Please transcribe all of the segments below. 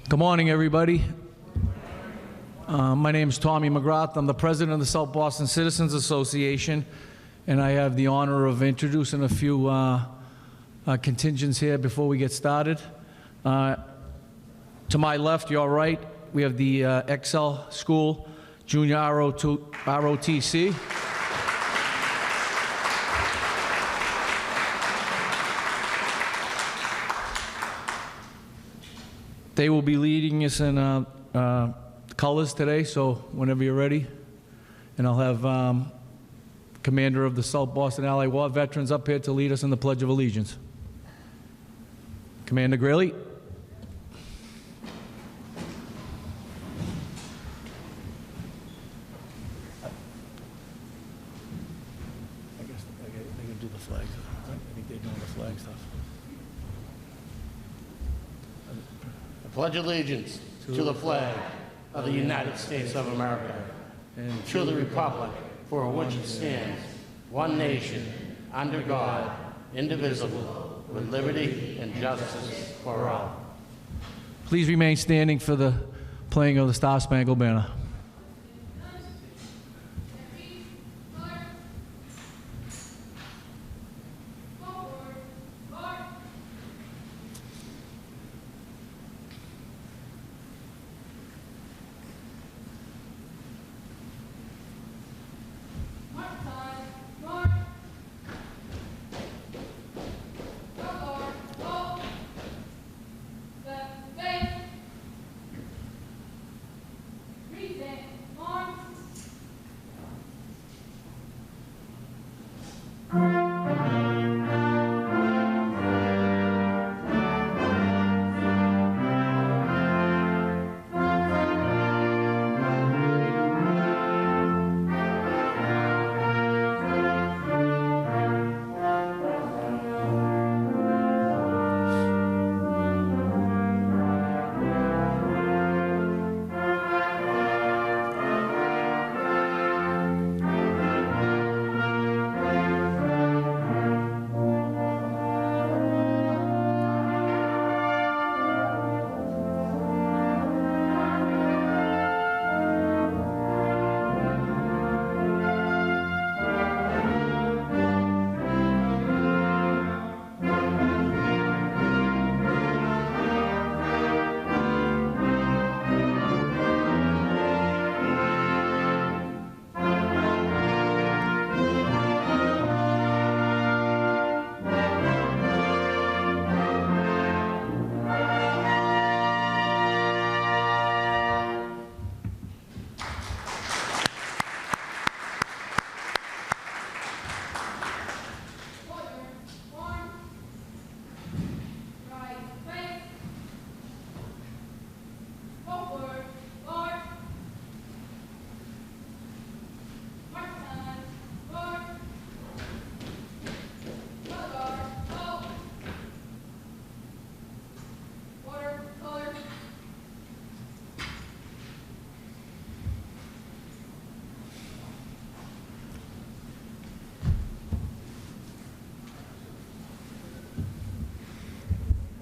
Good morning, everybody. My name is Tommy McGrath. I'm the president of the South Boston Citizens Association, and I have the honor of introducing a few contingents here before we get started. To my left, your right, we have the Excel School Junior ROTC. They will be leading us in colors today, so whenever you're ready. And I'll have Commander of the South Boston Allied War Veterans up here to lead us in the Pledge of Allegiance. Commander Greeley. I guess they can do the flag. I think they're doing the flag stuff. I pledge allegiance to the flag of the United States of America and to the republic for which it stands, one nation, under God, indivisible, with liberty and justice for all. Please remain standing for the playing of the Star-Spangled Banner.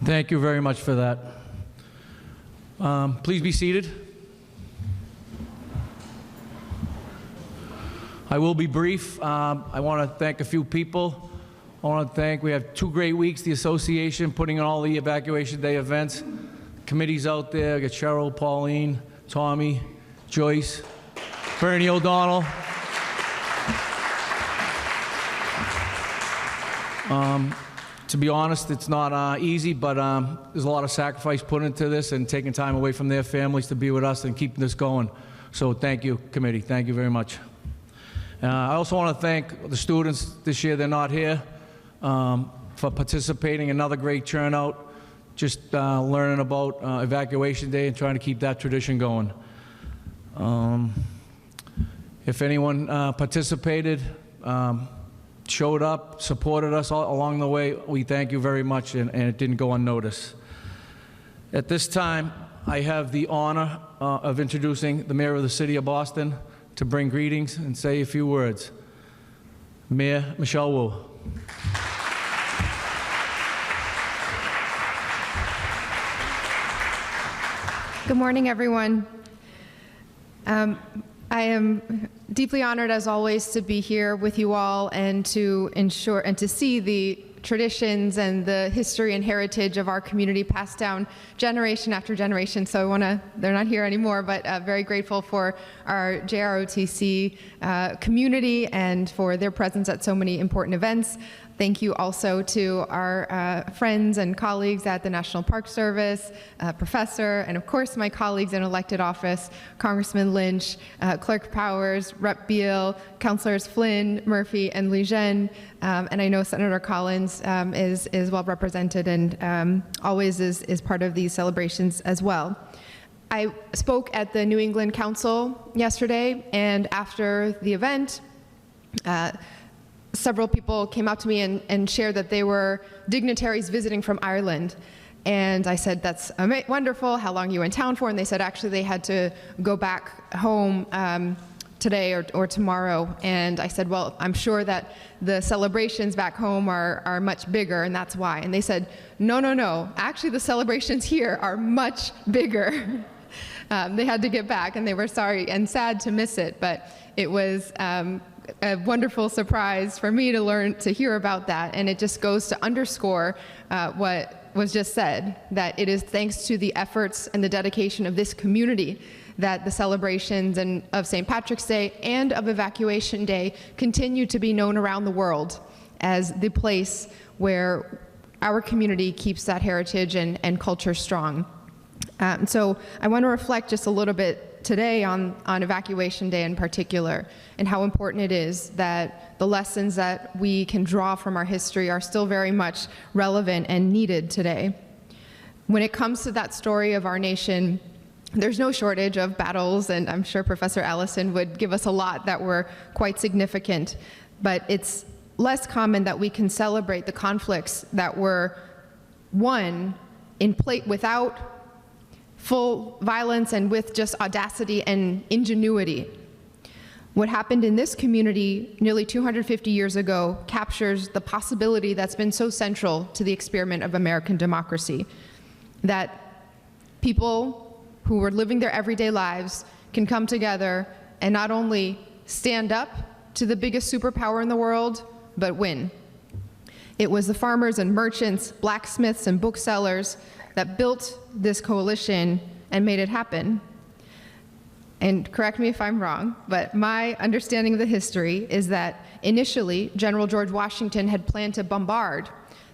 Thank you very much for that. Please be seated. I will be brief. I want to thank a few people. I want to thank, we have 2 great weeks, the association putting on all the Evacuation Day events. Committees out there, I got Cheryl, Pauline, Tommy, Joyce, Bernie O'Donnell. To be honest, it's not easy, but there's a lot of sacrifice put into this and taking time away from their families to be with us and keeping this going. So thank you, committee. Thank you very much. I also want to thank the students this year. They're not here for participating. Another great turnout, just learning about Evacuation Day and trying to keep that tradition going. If anyone participated, showed up, supported us all along the way, we thank you very much, and it didn't go unnoticed. At this time, I have the honor of introducing the Mayor of the City of Boston to bring greetings and say a few words. Mayor Michelle Wu. Good morning, everyone. I am deeply honored, as always, to be here with you all and to ensure and to see the traditions and the history and heritage of our community passed down generation after generation. So they're not here anymore, but very grateful for our JROTC community and for their presence at so many important events. Thank you also to our friends and colleagues at the National Park Service, Professor, and of course my colleagues in elected office, Congressman Lynch, Clerk Powers, Rep. Beal, Councilors Flynn, Murphy, and Lejeune. And I know Senator Collins is well represented and always is part of these celebrations as well. I spoke at the New England Council yesterday, and after the event, several people came up to me and shared that they were dignitaries visiting from Ireland. And I said, that's wonderful, how long are you in town for? And they said actually they had to go back home today or tomorrow. And I said, well, I'm sure that the celebrations back home are much bigger, and that's why. And they said, no, actually the celebrations here are much bigger. They had to get back, and they were sorry and sad to miss it, but it was a wonderful surprise for me to hear about that. And it just goes to underscore what was just said, that it is thanks to the efforts and the dedication of this community that the celebrations of St. Patrick's Day and of Evacuation Day continue to be known around the world as the place where our community keeps that heritage and culture strong. So I want to reflect just a little bit today on Evacuation Day in particular, and how important it is that the lessons that we can draw from our history are still very much relevant and needed today. When it comes to that story of our nation, there's no shortage of battles, and I'm sure Professor Allison would give us a lot that were quite significant, but it's less common that we can celebrate the conflicts that were won without full violence and with just audacity and ingenuity. What happened in this community nearly 250 years ago captures the possibility that's been so central to the experiment of American democracy, that people who were living their everyday lives can come together and not only stand up to the biggest superpower in the world, but win. It was the farmers and merchants, blacksmiths and booksellers that built this coalition and made it happen. And correct me if I'm wrong, but my understanding of the history is that initially General George Washington had planned to bombard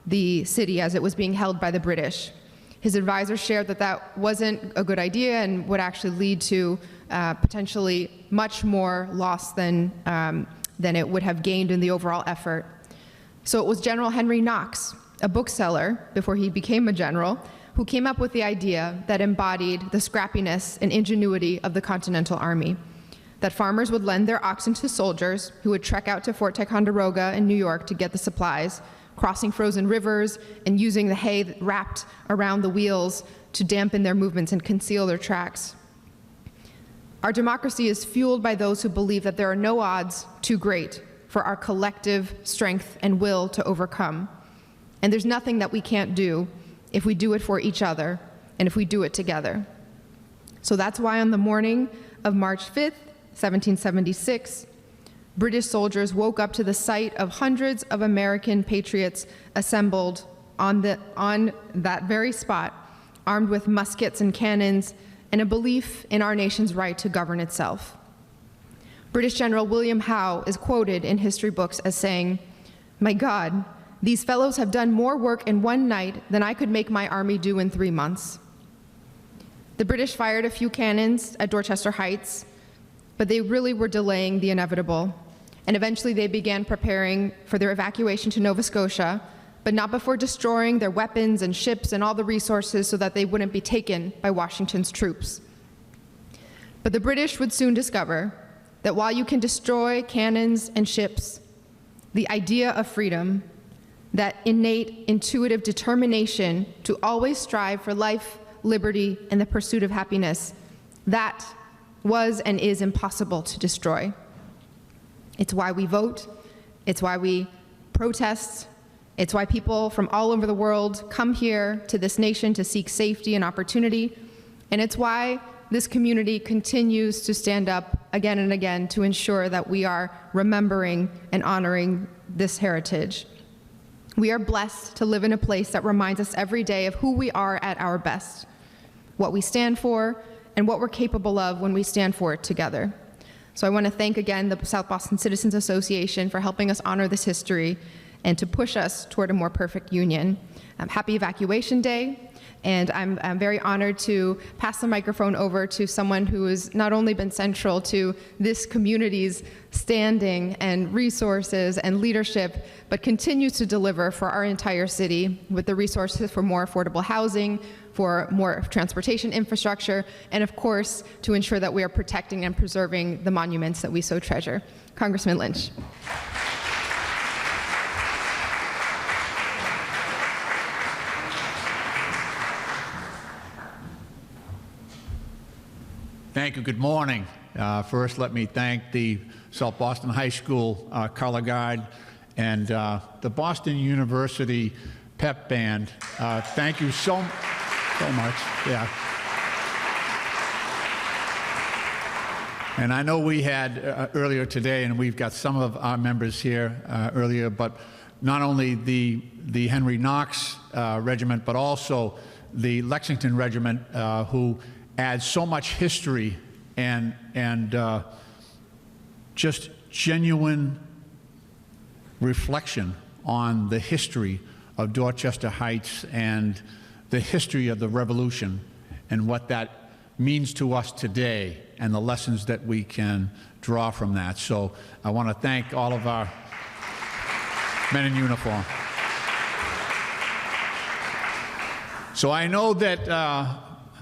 the city as it was being held by the British. His advisors shared that that wasn't a good idea and would actually lead to potentially much more loss than it would have gained in the overall effort. So it was General Henry Knox, a bookseller before he became a general, who came up with the idea that embodied the scrappiness and ingenuity of the Continental Army, that farmers would lend their oxen to soldiers who would trek out to Fort Ticonderoga in New York to get the supplies, crossing frozen rivers and using the hay wrapped around the wheels to dampen their movements and conceal their tracks. Our democracy is fueled by those who believe that there are no odds too great for our collective strength and will to overcome. And there's nothing that we can't do if we do it for each other and if we do it together. So that's why on the morning of March 5th, 1776, British soldiers woke up to the sight of hundreds of American patriots assembled on that very spot, armed with muskets and cannons and a belief in our nation's right to govern itself. British General William Howe is quoted in history books as saying, "My God, these fellows have done more work in one night than I could make my army do in 3 months." The British fired a few cannons at Dorchester Heights, but they really were delaying the inevitable. And eventually they began preparing for their evacuation to Nova Scotia, but not before destroying their weapons and ships and all the resources so that they wouldn't be taken by Washington's troops. But the British would soon discover that while you can destroy cannons and ships, the idea of freedom, that innate, intuitive determination to always strive for life, liberty, and the pursuit of happiness, that was and is impossible to destroy. It's why we vote, it's why we protest, it's why people from all over the world come here to this nation to seek safety and opportunity, And it's why this community continues to stand up again and again to ensure that we are remembering and honoring this heritage. We are blessed to live in a place that reminds us every day of who we are at our best, what we stand for, and what we're capable of when we stand for it together. So I want to thank again the South Boston Citizens Association for helping us honor this history and to push us toward a more perfect union. Happy Evacuation Day. And I'm very honored to pass the microphone over to someone who has not only been central to this community's standing and resources and leadership, but continues to deliver for our entire city with the resources for more affordable housing, for more transportation infrastructure, and of course, to ensure that we are protecting and preserving the monuments that we so treasure. Congressman Lynch. Thank you. Good morning. First, let me thank the South Boston High School Color Guard and the Boston University Pep Band. Thank you so much. Yeah. And I know we had earlier today, and we've got some of our members here earlier, but not only the Henry Knox Regiment, but also the Lexington Regiment, who adds so much history and just genuine reflection on the history of Dorchester Heights and the history of the Revolution and what that means to us today and the lessons that we can draw from that. So I want to thank all of our men in uniform. So I know that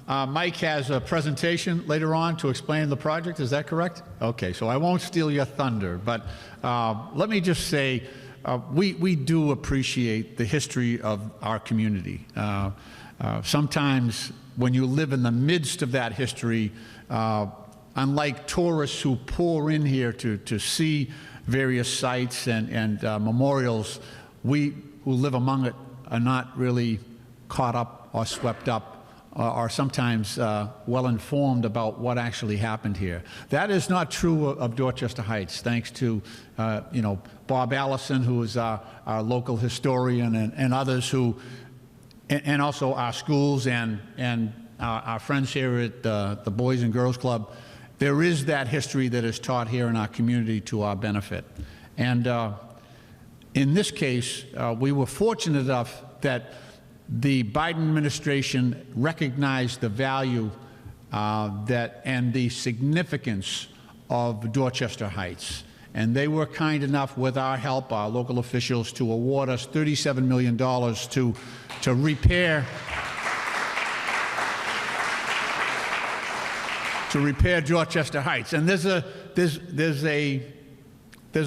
Mike has a presentation later on to explain the project. Is that correct? Okay, so I won't steal your thunder, but let me just say we do appreciate the history of our community. Sometimes when you live in the midst of that history, unlike tourists who pour in here to see various sites and memorials, we who live among it are not really caught up or swept up are sometimes well informed about what actually happened here. That is not true of Dorchester Heights, thanks to Bob Allison, who is our local historian, and others who, and also our schools and our friends here at the Boys and Girls Club. There is that history that is taught here in our community to our benefit. And in this case, we were fortunate enough that the Biden administration recognized the value and the significance of Dorchester Heights. And they were kind enough, with our help, our local officials, to award us $37 million to repair Dorchester Heights. And there's a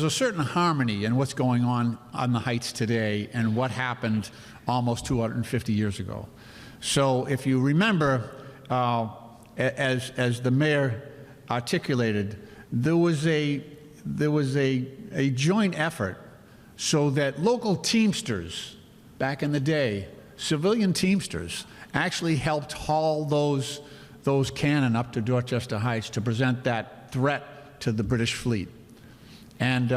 certain harmony in what's going on the Heights today and what happened almost 250 years ago. So if you remember, as the mayor articulated, there was a joint effort so that local Teamsters back in the day, civilian Teamsters, actually helped haul those cannon up to Dorchester Heights to present that threat to the British fleet. And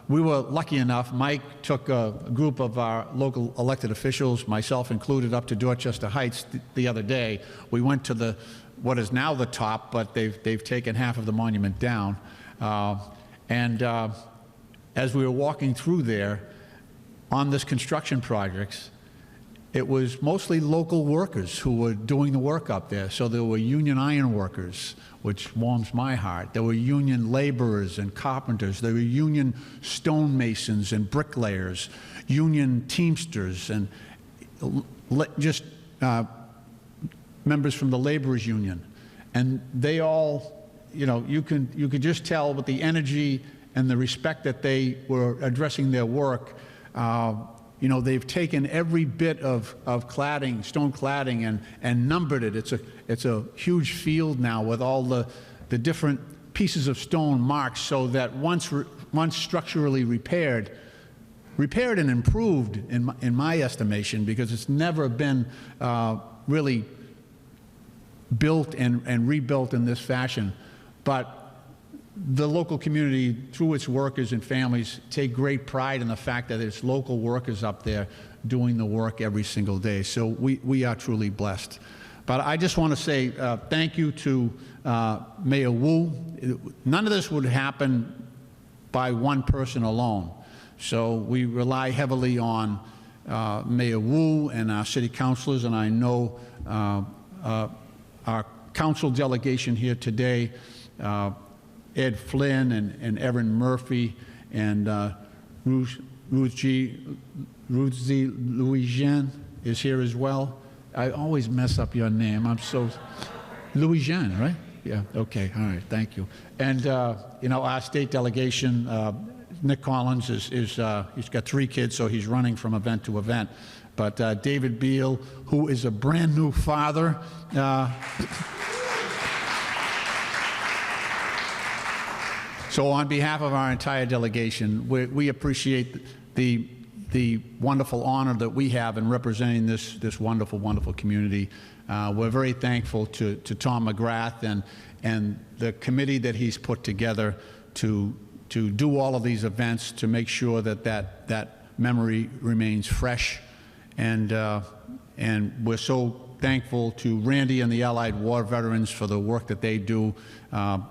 we were lucky enough, Mike took a group of our local elected officials, myself included, up to Dorchester Heights the other day. We went to what is now the top, but they've taken half of the monument down. As we were walking through there on this construction project, it was mostly local workers who were doing the work up there. So there were union iron workers, which warms my heart. There were union laborers and carpenters. There were union stonemasons and bricklayers, union teamsters, and just members from the laborers union. And they all, you could just tell with the energy and the respect that they were addressing their work. They've taken every bit of cladding, stone cladding, and numbered it. It's a huge field now with all the different pieces of stone marked, so that once structurally repaired and improved, in my estimation, because it's never been really built and rebuilt in this fashion. But the local community, through its workers and families, take great pride in the fact that it's local workers up there doing the work every single day. So we are truly blessed. But I just want to say thank you to Mayor Wu. None of this would happen by one person alone. So we rely heavily on Mayor Wu and our city councilors, and I know our council delegation here today, Ed Flynn and Erin Murphy and Ruthie Louis-Jean is here as well. I always mess up your name. I'm so... Louis-Jean, right? Yeah, okay, all right, thank you. And, you know, our state delegation, Nick Collins, he's got 3 kids, so he's running from event to event. But David Beal, who is a brand new father, so on behalf of our entire delegation, we appreciate the wonderful honor that we have in representing this wonderful, wonderful community. We're very thankful to Tom McGrath and the committee that he's put together to do all of these events, to make sure that memory remains fresh. And we're so thankful to Randy and the Allied War veterans for the work that they do.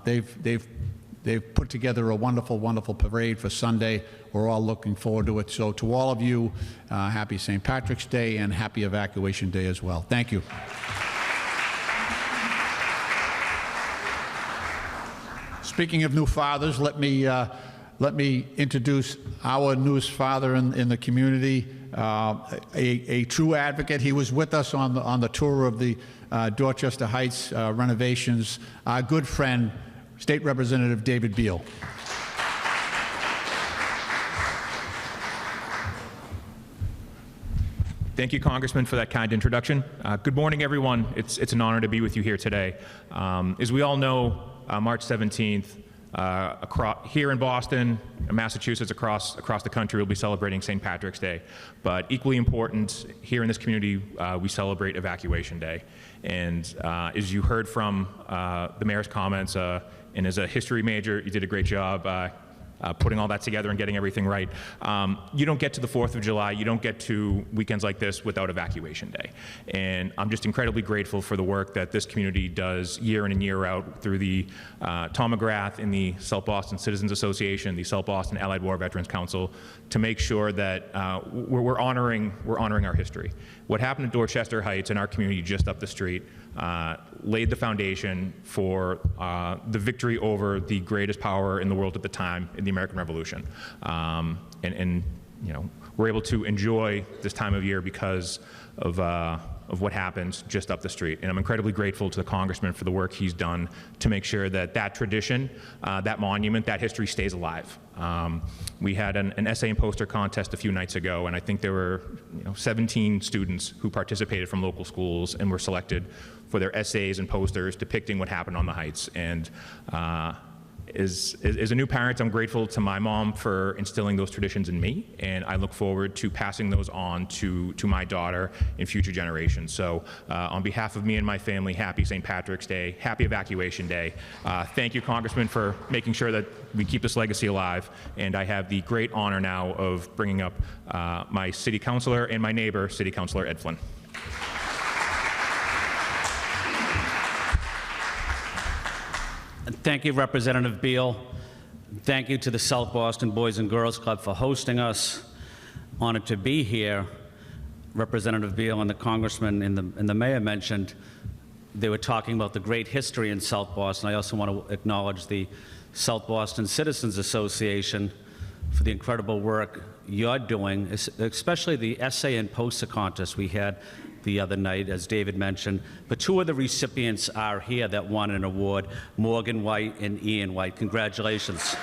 They've put together a wonderful, wonderful parade for Sunday. We're all looking forward to it. So to all of you, happy St. Patrick's Day and happy Evacuation Day as well. Thank you. Speaking of new fathers, let me introduce our newest father in the community, a true advocate. He was with us on the tour of the Dorchester Heights renovations. Our good friend, State Representative David Beal. Thank you, Congressman, for that kind introduction. Good morning, everyone. It's an honor to be with you here today. As we all know, March 17th, here in Boston, Massachusetts, across the country, we'll be celebrating St. Patrick's Day. But equally important, here in this community, we celebrate Evacuation Day. And as you heard from the mayor's comments, and as a history major, you did a great job putting all that together and getting everything right. You don't get to the 4th of July, you don't get to weekends like this without Evacuation Day. And I'm just incredibly grateful for the work that this community does year in and year out through the Tom McGrath and the South Boston Citizens Association, the South Boston Allied War Veterans Council, to make sure that we're honoring our history. What happened at Dorchester Heights in our community just up the street laid the foundation for the victory over the greatest power in the world at the time in the American Revolution. And you know, we're able to enjoy this time of year because of what happened just up the street. And I'm incredibly grateful to the Congressman for the work he's done to make sure that that tradition, that monument, that history stays alive. We had an essay and poster contest a few nights ago, and I think there were 17 students who participated from local schools and were selected for their essays and posters depicting what happened on the Heights. And as a new parent, I'm grateful to my mom for instilling those traditions in me, and I look forward to passing those on to my daughter in future generations. So on behalf of me and my family, happy St. Patrick's Day, happy Evacuation Day. Thank you, Congressman, for making sure that we keep this legacy alive, and I have the great honor now of bringing up my city councilor and my neighbor, City Councilor Ed Flynn. Thank you, Representative Beal. Thank you to the South Boston Boys and Girls Club for hosting us. Honored to be here. Representative Beal and the Congressman and the Mayor mentioned they were talking about the great history in South Boston. I also want to acknowledge the South Boston Citizens Association for the incredible work you're doing, especially the essay and poster contest we had the other night, as David mentioned. But 2 of the recipients are here that won an award, Morgan White and Ian White. Congratulations.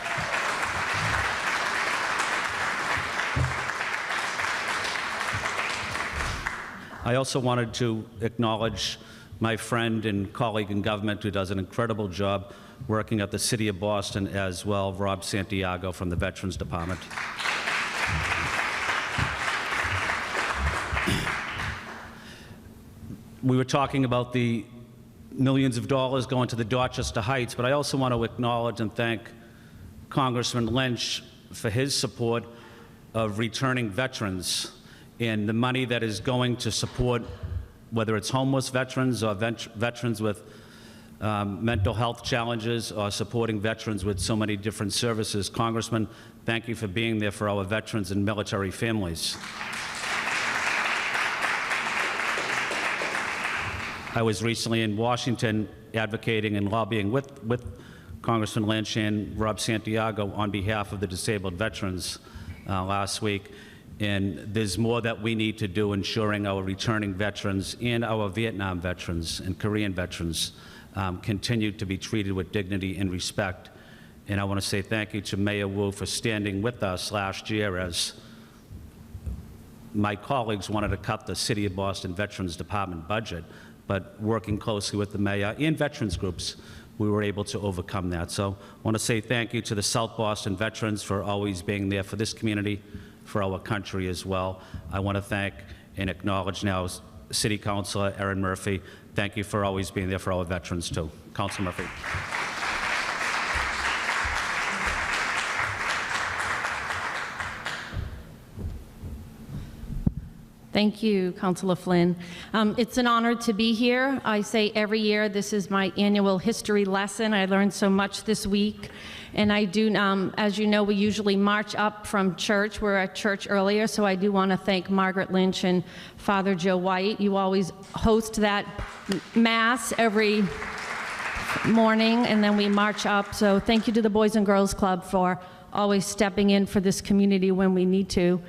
I also wanted to acknowledge my friend and colleague in government who does an incredible job working at the City of Boston as well, Rob Santiago from the Veterans Department. We were talking about the millions of dollars going to the Dorchester Heights, but I also want to acknowledge and thank Congressman Lynch for his support of returning veterans and the money that is going to support, whether it's homeless veterans or veterans with mental health challenges or supporting veterans with so many different services. Congressman, thank you for being there for our veterans and military families. I was recently in Washington advocating and lobbying with Congressman Lynch and Rob Santiago on behalf of the disabled veterans last week. And there's more that we need to do ensuring our returning veterans and our Vietnam veterans and Korean veterans continue to be treated with dignity and respect. And I want to say thank you to Mayor Wu for standing with us last year as my colleagues wanted to cut the City of Boston Veterans Department budget, but working closely with the mayor and veterans groups, we were able to overcome that. So I want to say thank you to the South Boston veterans for always being there for this community, for our country as well. I want to thank and acknowledge now City Councilor Erin Murphy. Thank you for always being there for our veterans too. Councilor Murphy. Thank you, Councilor Flynn. It's an honor to be here. I say every year this is my annual history lesson. I learned so much this week. And I do, as you know, we usually march up from church. We're at church earlier, so I do want to thank Margaret Lynch and Father Joe White. You always host that Mass every morning, and then we march up. So thank you to the Boys and Girls Club for always stepping in for this community when we need to.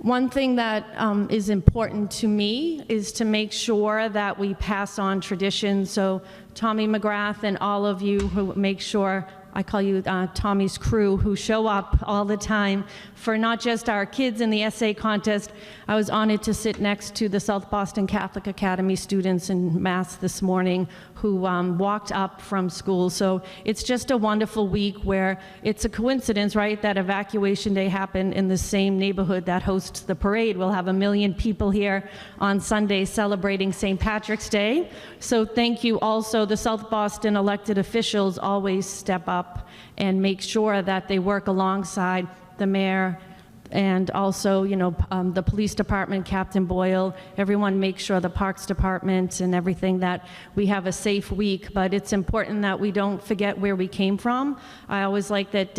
One thing that is important to me is to make sure that we pass on traditions. So Tommy McGrath and all of you who make sure, I call you Tommy's crew, who show up all the time for not just our kids in the essay contest. I was honored to sit next to the South Boston Catholic Academy students in Mass this morning who walked up from school. So it's just a wonderful week where it's a coincidence, right, that Evacuation Day happened in the same neighborhood that hosts the parade. We'll have 1 million people here on Sunday celebrating St. Patrick's Day. So thank you also. The South Boston elected officials always step up and make sure that they work alongside the mayor and also, you know, the police department, Captain Boyle, everyone makes sure the Parks Department and everything that we have a safe week, but it's important that we don't forget where we came from. I always like that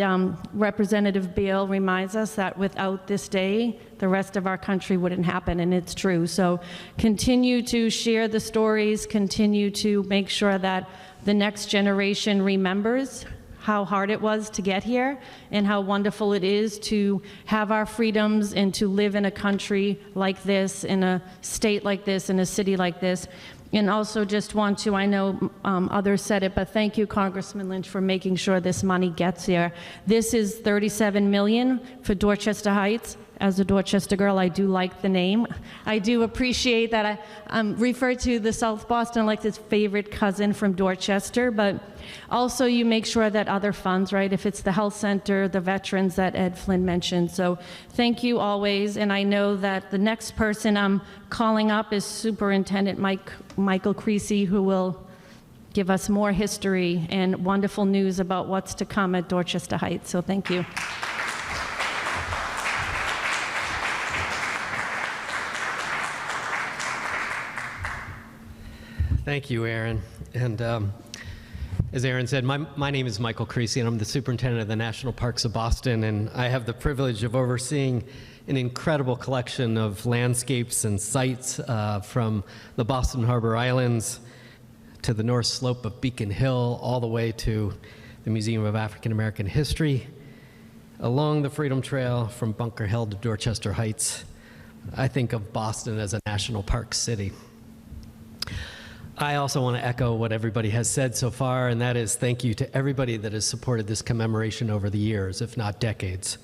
Representative Beale reminds us that without this day, the rest of our country wouldn't happen, and it's true. So continue to share the stories, continue to make sure that the next generation remembers how hard it was to get here and how wonderful it is to have our freedoms and to live in a country like this, in a state like this, in a city like this. And also just want to, I know others said it, but thank you, Congressman Lynch, for making sure this money gets here. This is $37 million for Dorchester Heights. As a Dorchester girl, I do like the name. I do appreciate that I refer to the South Boston like his favorite cousin from Dorchester, but also you make sure that other funds, right, if it's the health center, the veterans that Ed Flynn mentioned. So thank you always, and I know that the next person I'm calling up is Superintendent Michael Creasy, who will give us more history and wonderful news about what's to come at Dorchester Heights. So thank you. Thank you, Aaron. And as Aaron said, my name is Michael Creasy, and I'm the superintendent of the National Parks of Boston, and I have the privilege of overseeing an incredible collection of landscapes and sites from the Boston Harbor Islands to the north slope of Beacon Hill, all the way to the Museum of African American History, along the Freedom Trail from Bunker Hill to Dorchester Heights. I think of Boston as a national park city. I also want to echo what everybody has said so far, and that is thank you to everybody that has supported this commemoration over the years, if not decades.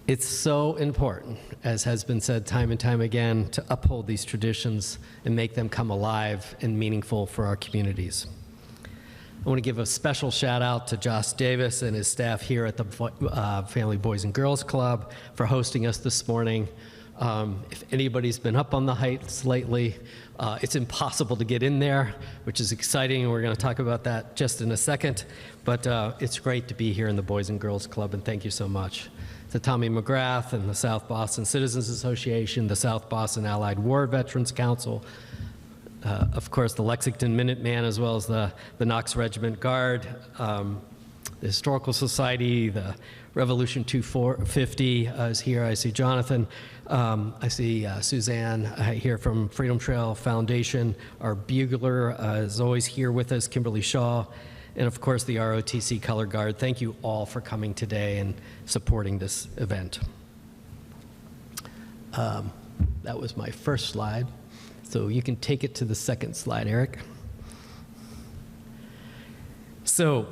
It's so important, as has been said time and time again, to uphold these traditions and make them come alive and meaningful for our communities. I want to give a special shout out to Josh Davis and his staff here at the Family Boys and Girls Club for hosting us this morning, If anybody's been up on the Heights lately, it's impossible to get in there, which is exciting, and we're going to talk about that just in a second. But it's great to be here in the Boys and Girls Club, and thank you so much to Tommy McGrath and the South Boston Citizens Association, the South Boston Allied War Veterans Council, of course, the Lexington Minuteman, as well as the Knox Regiment Guard, the Historical Society, the Revolution 250 is here. I see Jonathan. I see Suzanne here from Freedom Trail Foundation. Our bugler is always here with us, Kimberly Shaw. And of course, the ROTC Color Guard. Thank you all for coming today and supporting this event. That was my first slide. So you can take it to the second slide, Eric. So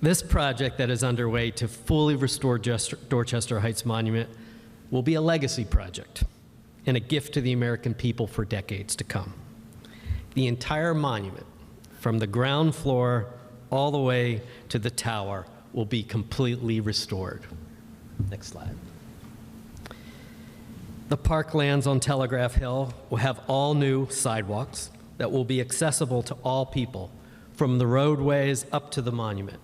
this project that is underway to fully restore Dorchester Heights Monument will be a legacy project and a gift to the American people for decades to come. The entire monument, from the ground floor all the way to the tower, will be completely restored. Next slide. The parklands on Telegraph Hill will have all new sidewalks that will be accessible to all people, from the roadways up to the monument.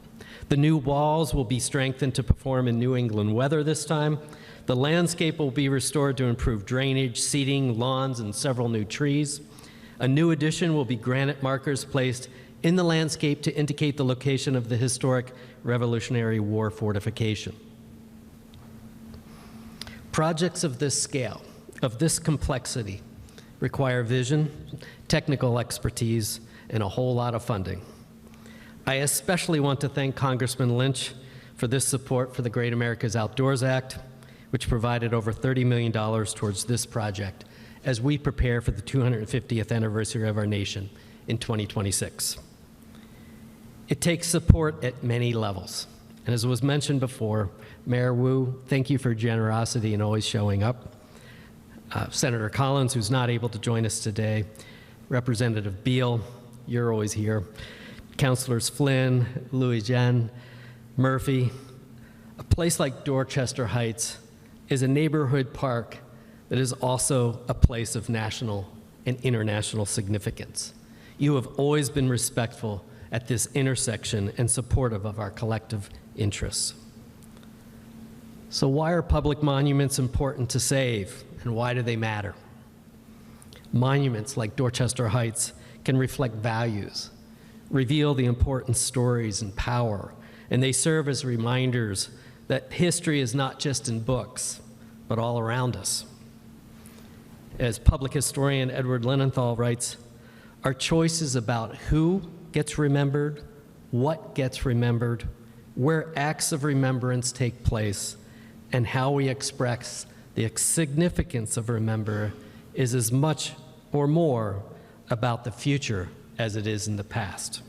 The new walls will be strengthened to perform in New England weather this time. The landscape will be restored to improve drainage, seating, lawns, and several new trees. A new addition will be granite markers placed in the landscape to indicate the location of the historic Revolutionary War fortification. Projects of this scale, of this complexity, require vision, technical expertise, and a whole lot of funding. I especially want to thank Congressman Lynch for this support for the Great America's Outdoors Act, which provided over $30 million towards this project as we prepare for the 250th anniversary of our nation in 2026. It takes support at many levels. And as was mentioned before, Mayor Wu, thank you for generosity and always showing up. Senator Collins, who's not able to join us today, Representative Beal, you're always here. Councilors Flynn, Louis Jen, Murphy. A place like Dorchester Heights is a neighborhood park that is also a place of national and international significance. You have always been respectful at this intersection and supportive of our collective interests. So why are public monuments important to save, and why do they matter? Monuments like Dorchester Heights can reflect values, reveal the important stories and power, and they serve as reminders that history is not just in books, but all around us. As public historian Edward Linenthal writes, our choices about who gets remembered, what gets remembered, where acts of remembrance take place, and how we express the significance of remember is as much or more about the future as it is in the past.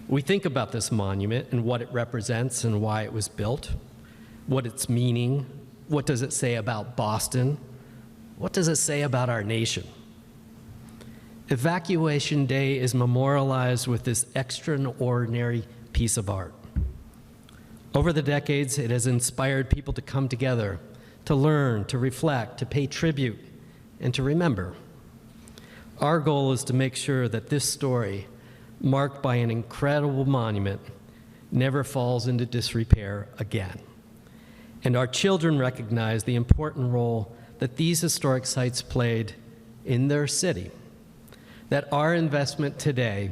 We think about this monument and what it represents and why it was built, what its meaning, what does it say about Boston, what does it say about our nation? Evacuation Day is memorialized with this extraordinary piece of art. Over the decades, it has inspired people to come together, to learn, to reflect, to pay tribute, and to remember. Our goal is to make sure that this story, marked by an incredible monument, never falls into disrepair again. And our children recognize the important role that these historic sites played in their city, that our investment today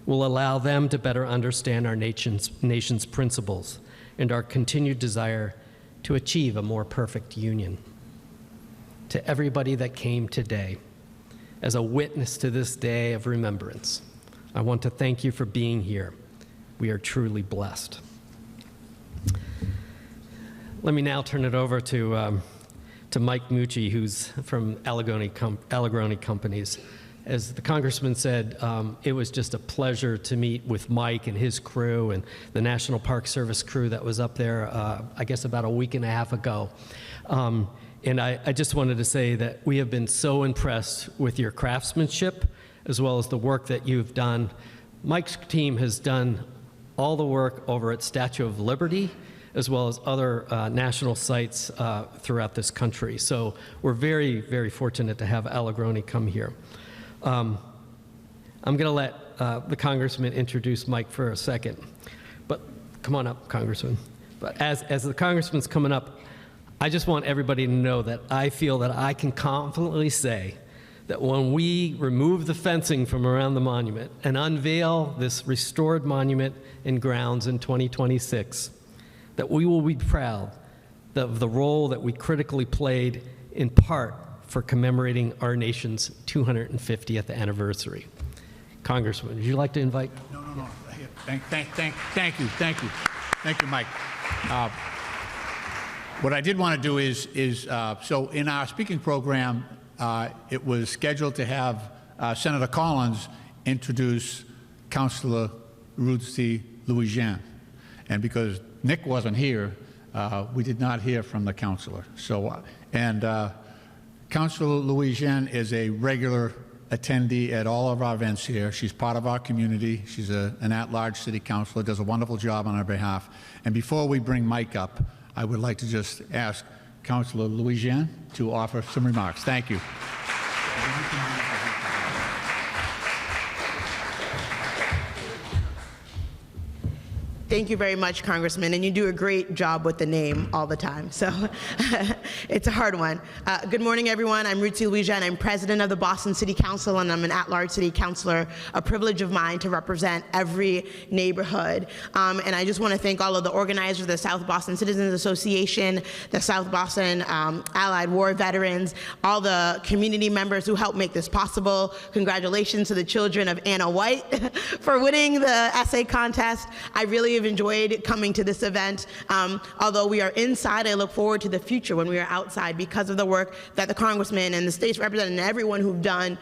will allow them to better understand our nation's principles and our continued desire to achieve a more perfect union. To everybody that came today as a witness to this day of remembrance, I want to thank you for being here. We are truly blessed. Let me now turn it over to Mike Mucci, who's from Allegheny Companies. As the Congressman said, it was just a pleasure to meet with Mike and his crew and the National Park Service crew that was up there, I guess about a week and a half ago. And I just wanted to say that we have been so impressed with your craftsmanship as well as the work that you've done. Mike's team has done all the work over at Statue of Liberty, as well as other national sites throughout this country. So we're very, very fortunate to have Allegrone come here. I'm going to let the Congressman introduce Mike for a second. But come on up, Congressman. But as the Congressman's coming up, I just want everybody to know that I feel that I can confidently say that when we remove the fencing from around the monument and unveil this restored monument and grounds in 2026, that we will be proud of the role that we critically played in part for commemorating our nation's 250th anniversary. Congressman, would you like to invite? No. Thank you, Mike. What I did want to do is so in our speaking program, it was scheduled to have Senator Collins introduce Councilor Ruthie Louis-Jean. And because Nick wasn't here, we did not hear from the councilor. So, Councilor Louis-Jean is a regular attendee at all of our events here. She's part of our community. She's an at-large city councilor, does a wonderful job on our behalf. And before we bring Mike up, I would like to just ask Councilor Louis-Jean to offer some remarks. Thank you. Thank you very much, Congressman, and you do a great job with the name all the time, so it's a hard one. Good morning, everyone. I'm Ruthie Louis-Jean. I'm president of the Boston City Council, and I'm an at-large city councilor, a privilege of mine to represent every neighborhood. And I just want to thank all of the organizers, the South Boston Citizens Association, the South Boston Allied War Veterans, all the community members who helped make this possible. Congratulations to the children of Anna White for winning the essay contest. I really have enjoyed coming to this event. Although we are inside, I look forward to the future when we are outside because of the work that the Congressman and the state's representative and everyone who've done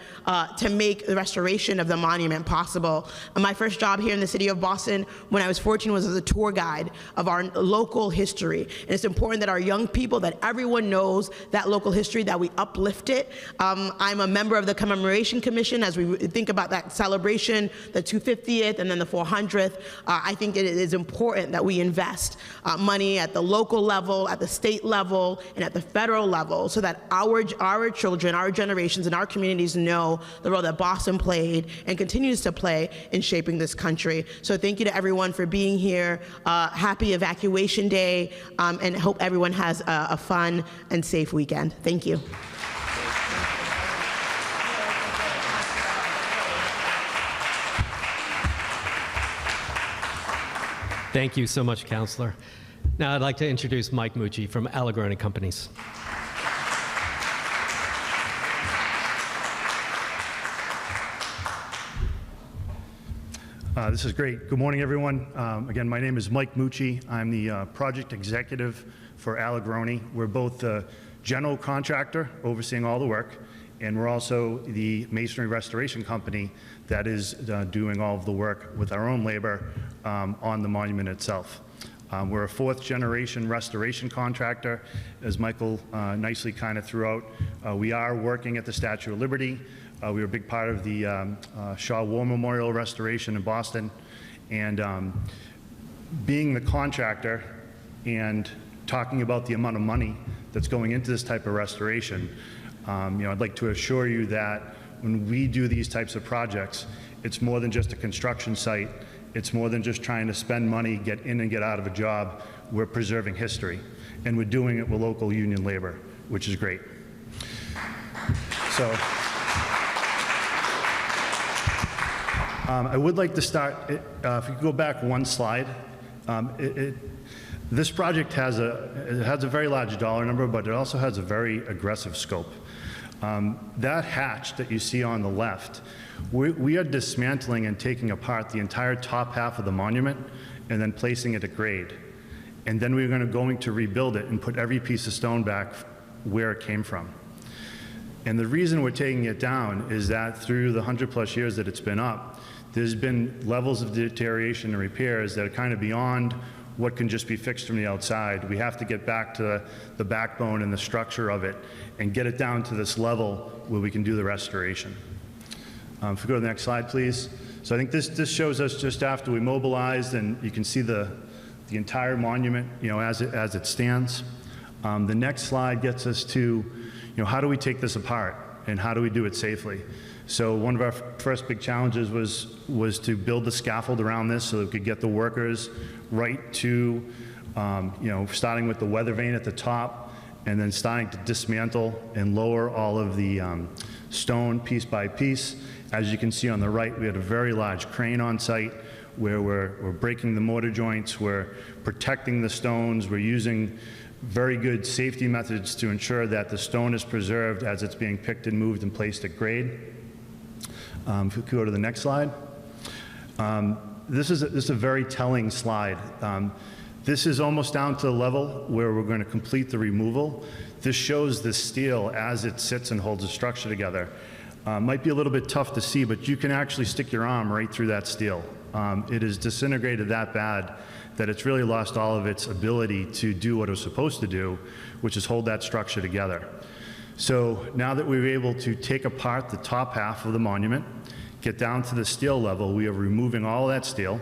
to make the restoration of the monument possible. My first job here in the city of Boston when I was 14 was as a tour guide of our local history. And it's important that our young people, that everyone knows that local history, that we uplift it. I'm a member of the Commemoration Commission as we think about that celebration, the 250th and then the 400th. I think it is important that we invest money at the local level, at the state level, and at the federal level so that our children, our generations, and our communities know the role that Boston played and continues to play in shaping this country. So thank you to everyone for being here. Happy Evacuation Day, and hope everyone has a fun and safe weekend. Thank you. Thank you so much, Counselor. Now I'd like to introduce Mike Mucci from Allegrone Companies. This is great. Good morning, everyone. Again, my name is Mike Mucci. I'm the project executive for Allegrone. We're both the general contractor overseeing all the work, and we're also the masonry restoration company that is doing all of the work with our own labor on the monument itself. We're a fourth generation restoration contractor, as Michael nicely kind of threw out. We are working at the Statue of Liberty. We were a big part of the Shaw War Memorial restoration in Boston. And being the contractor and talking about the amount of money that's going into this type of restoration, I'd like to assure you that when we do these types of projects, it's more than just a construction site. It's more than just trying to spend money, get in and get out of a job. We're preserving history, and we're doing it with local union labor, which is great. So I would like to start, if you could go back one slide. This project has a very large dollar number, but it also has a very aggressive scope. That hatch that you see on the left, we are dismantling and taking apart the entire top half of the monument and then placing it at grade. And then we're going to rebuild it and put every piece of stone back where it came from. And the reason we're taking it down is that through the 100+ years that it's been up, there's been levels of deterioration and repairs that are kind of beyond what can just be fixed from the outside. We have to get back to the backbone and the structure of it and get it down to this level where we can do the restoration. If we go to the next slide, please. So I think this shows us just after we mobilized, and you can see the the entire monument, as it stands. The next slide gets us to, how do we take this apart and how do we do it safely? So one of our first big challenges was to build the scaffold around this so that we could get the workers right to, starting with the weather vane at the top and then starting to dismantle and lower all of the stone piece by piece. As you can see on the right, we had a very large crane on site where we're breaking the mortar joints, we're protecting the stones, we're using very good safety methods to ensure that the stone is preserved as it's being picked and moved and placed at grade. If we could go to the next slide. This is a very telling slide. This is almost down to the level where we're going to complete the removal. This shows the steel as it sits and holds the structure together. Might be a little bit tough to see, but you can actually stick your arm right through that steel. It is disintegrated that bad that it's really lost all of its ability to do what it was supposed to do, which is hold that structure together. So now that we were able to take apart the top half of the monument, get down to the steel level, we are removing all that steel.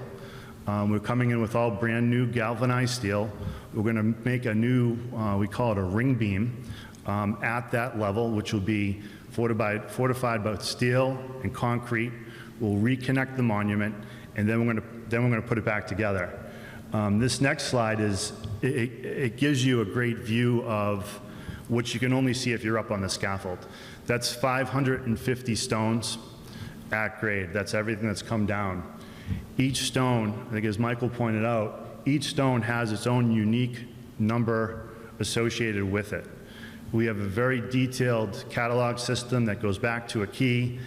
We're coming in with all brand new galvanized steel. We're going to make a new, we call it a ring beam, at that level, which will be fortified by steel and concrete. We'll reconnect the monument, and then we're going to put it back together. This next slide it gives you a great view of what you can only see if you're up on the scaffold. That's 550 stones at grade. That's everything that's come down. Each stone, I think as Michael pointed out, each stone has its own unique number associated with it. We have a very detailed catalog system that goes back to a key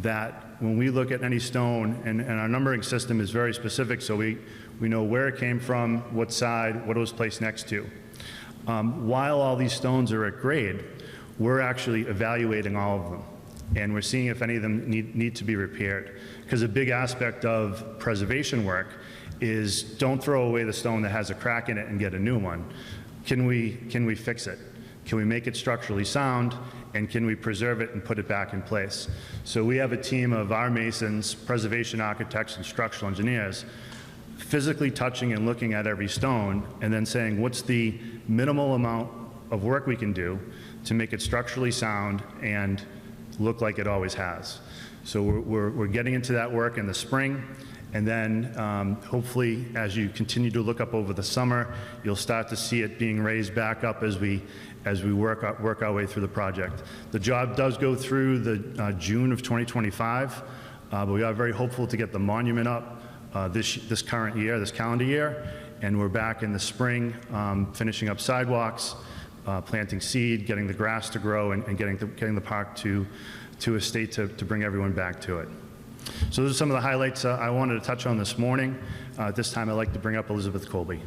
that when we look at any stone, and our numbering system is very specific, so we know where it came from, what side, what it was placed next to. While all these stones are at grade, we're actually evaluating all of them, and we're seeing if any of them need to be repaired. Because a big aspect of preservation work is don't throw away the stone that has a crack in it and get a new one. Can we fix it? Can we make it structurally sound? And can we preserve it and put it back in place? So we have a team of our masons, preservation architects, and structural engineers physically touching and looking at every stone and then saying, what's the minimal amount of work we can do to make it structurally sound and look like it always has. So we're getting into that work in the spring, and then hopefully as you continue to look up over the summer, you'll start to see it being raised back up as we work our way through the project. The job does go through the June of 2025, but we are very hopeful to get the monument up this current year, this calendar year, and we're back in the spring finishing up sidewalks, planting seed, getting the grass to grow, and getting the park to a state to bring everyone back to it. So those are some of the highlights I wanted to touch on this morning. At this time, I'd like to bring up Elizabeth Colby.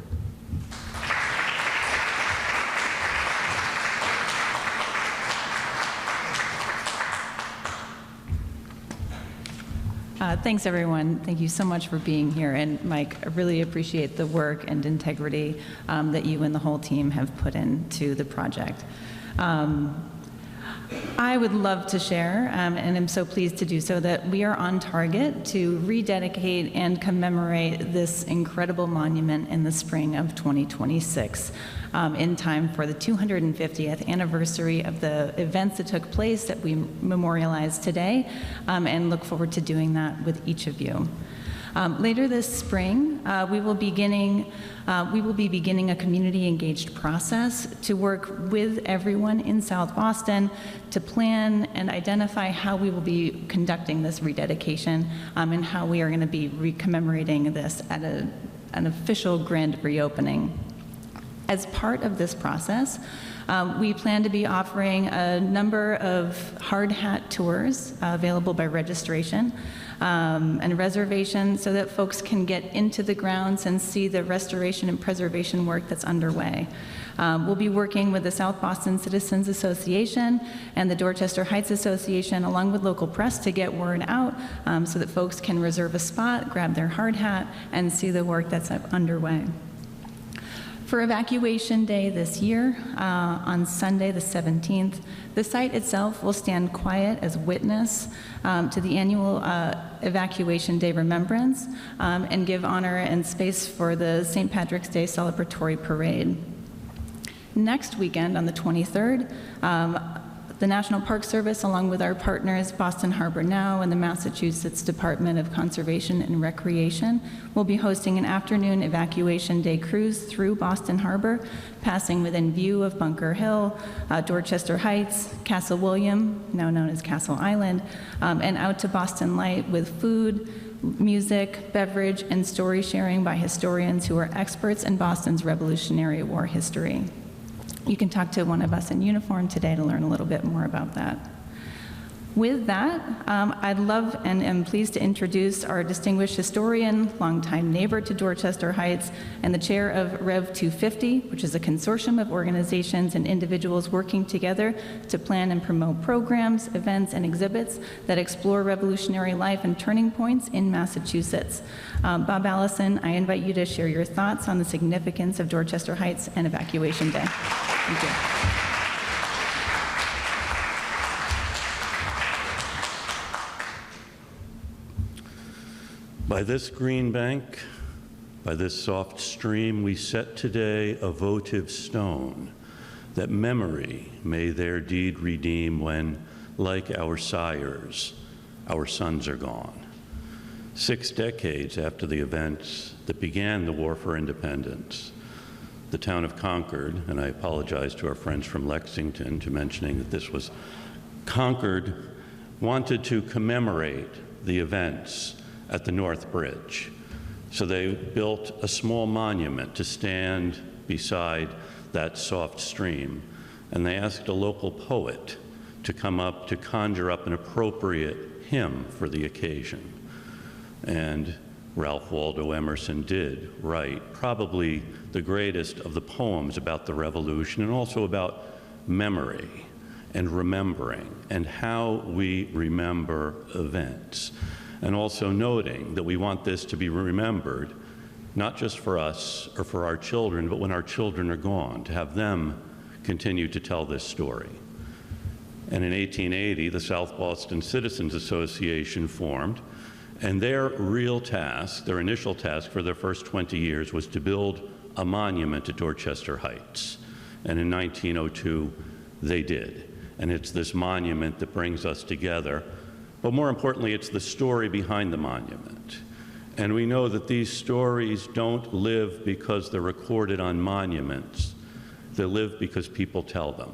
Thanks, everyone. Thank you so much for being here. And Mike, I really appreciate the work and integrity that you and the whole team have put into the project. I would love to share, and I'm so pleased to do so, that we are on target to rededicate and commemorate this incredible monument in the spring of 2026, in time for the 250th anniversary of the events that took place that we memorialize today, and look forward to doing that with each of you. Later this spring, we will be beginning a community-engaged process to work with everyone in South Boston to plan and identify how we will be conducting this rededication, and how we are going to be commemorating this at an official grand reopening. As part of this process, we plan to be offering a number of hard hat tours available by registration and reservation so that folks can get into the grounds and see the restoration and preservation work that's underway. We'll be working with the South Boston Citizens Association and the Dorchester Heights Association along with local press to get word out so that folks can reserve a spot, grab their hard hat, and see the work that's underway. For Evacuation Day this year, on Sunday the 17th, the site itself will stand quiet as witness to the annual Evacuation Day remembrance and give honor and space for the St. Patrick's Day celebratory parade. Next weekend, on the 23rd, the National Park Service, along with our partners, Boston Harbor Now and the Massachusetts Department of Conservation and Recreation, will be hosting an afternoon Evacuation Day cruise through Boston Harbor, passing within view of Bunker Hill, Dorchester Heights, Castle William, now known as Castle Island, and out to Boston Light with food, music, beverage, and story sharing by historians who are experts in Boston's Revolutionary War history. You can talk to one of us in uniform today to learn a little bit more about that. With that, I'd love and am pleased to introduce our distinguished historian, longtime neighbor to Dorchester Heights, and the chair of Rev 250, which is a consortium of organizations and individuals working together to plan and promote programs, events, and exhibits that explore revolutionary life and turning points in Massachusetts. Bob Allison, I invite you to share your thoughts on the significance of Dorchester Heights and Evacuation Day. Thank you. By this green bank, by this soft stream, we set today a votive stone, that memory may their deed redeem when, like our sires, our sons are gone. 6 decades after the events that began the war for independence, the town of Concord, and I apologize to our friends from Lexington to mentioning that this was Concord, wanted to commemorate the events at the North Bridge. So they built a small monument to stand beside that soft stream, and they asked a local poet to come up to conjure up an appropriate hymn for the occasion. And Ralph Waldo Emerson did write probably the greatest of the poems about the Revolution, and also about memory and remembering and how we remember events. And also noting that we want this to be remembered, not just for us or for our children, but when our children are gone, to have them continue to tell this story. And in 1880, the South Boston Citizens Association formed, and their real task, their initial task for their first 20 years, was to build a monument to Dorchester Heights. And in 1902, they did. And it's this monument that brings us together. But more importantly, it's the story behind the monument. And we know that these stories don't live because they're recorded on monuments. They live because people tell them.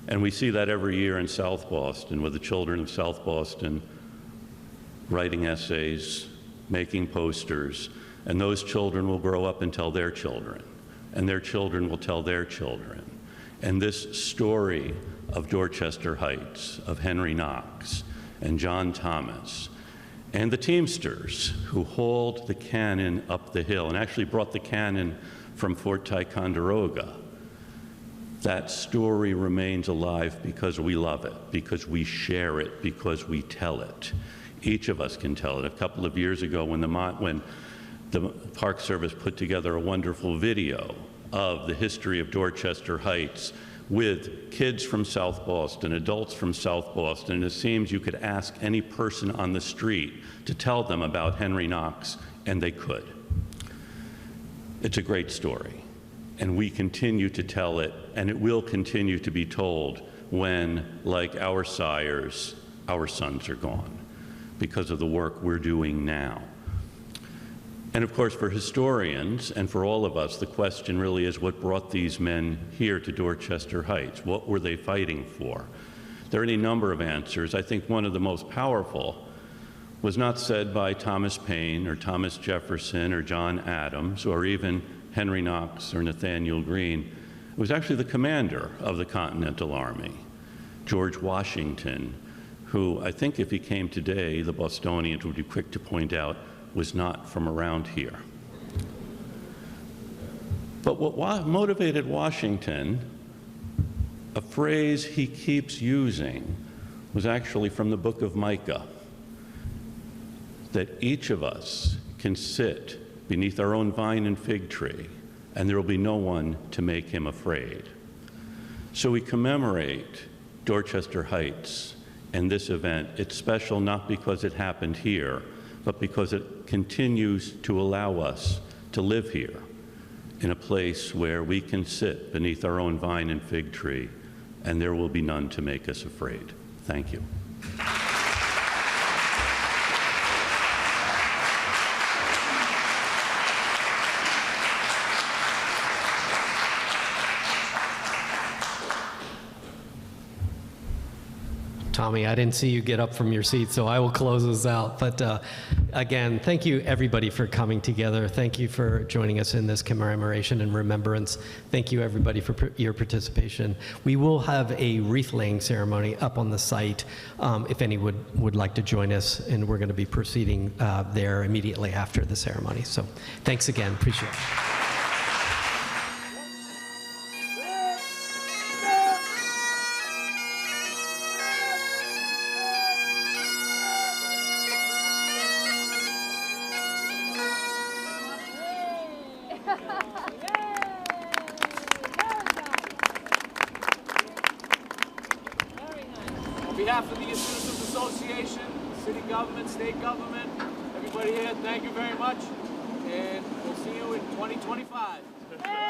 And we see that every year in South Boston, with the children of South Boston writing essays, making posters, and those children will grow up and tell their children, and their children will tell their children. And this story of Dorchester Heights, of Henry Knox, and John Thomas, and the Teamsters who hauled the cannon up the hill and actually brought the cannon from Fort Ticonderoga. That story remains alive because we love it, because we share it, because we tell it. Each of us can tell it. A couple of years ago when the Park Service put together a wonderful video of the history of Dorchester Heights, with kids from South Boston, adults from South Boston, and it seems you could ask any person on the street to tell them about Henry Knox, and they could. It's a great story, and we continue to tell it, and it will continue to be told when, like our sires, our sons are gone, because of the work we're doing now. And of course, for historians and for all of us, the question really is, what brought these men here to Dorchester Heights? What were they fighting for? There are any number of answers. I think one of the most powerful was not said by Thomas Paine or Thomas Jefferson or John Adams or even Henry Knox or Nathaniel Greene. It was actually the commander of the Continental Army, George Washington, who I think if he came today, the Bostonians would be quick to point out was not from around here. But what motivated Washington, a phrase he keeps using, was actually from the book of Micah, that each of us can sit beneath our own vine and fig tree and there will be no one to make him afraid. So we commemorate Dorchester Heights and this event. It's special not because it happened here, but because it continues to allow us to live here in a place where we can sit beneath our own vine and fig tree, and there will be none to make us afraid. Thank you. Tommy, I didn't see you get up from your seat, so I will close this out. But again, thank you everybody for coming together. Thank you for joining us in this commemoration and remembrance. Thank you everybody for your participation. We will have a wreath laying ceremony up on the site if any would like to join us, and we're going to be proceeding there immediately after the ceremony. So thanks again, appreciate it. On behalf of the Citizens Association, city government, state government, everybody here, thank you very much, and we'll see you in 2025.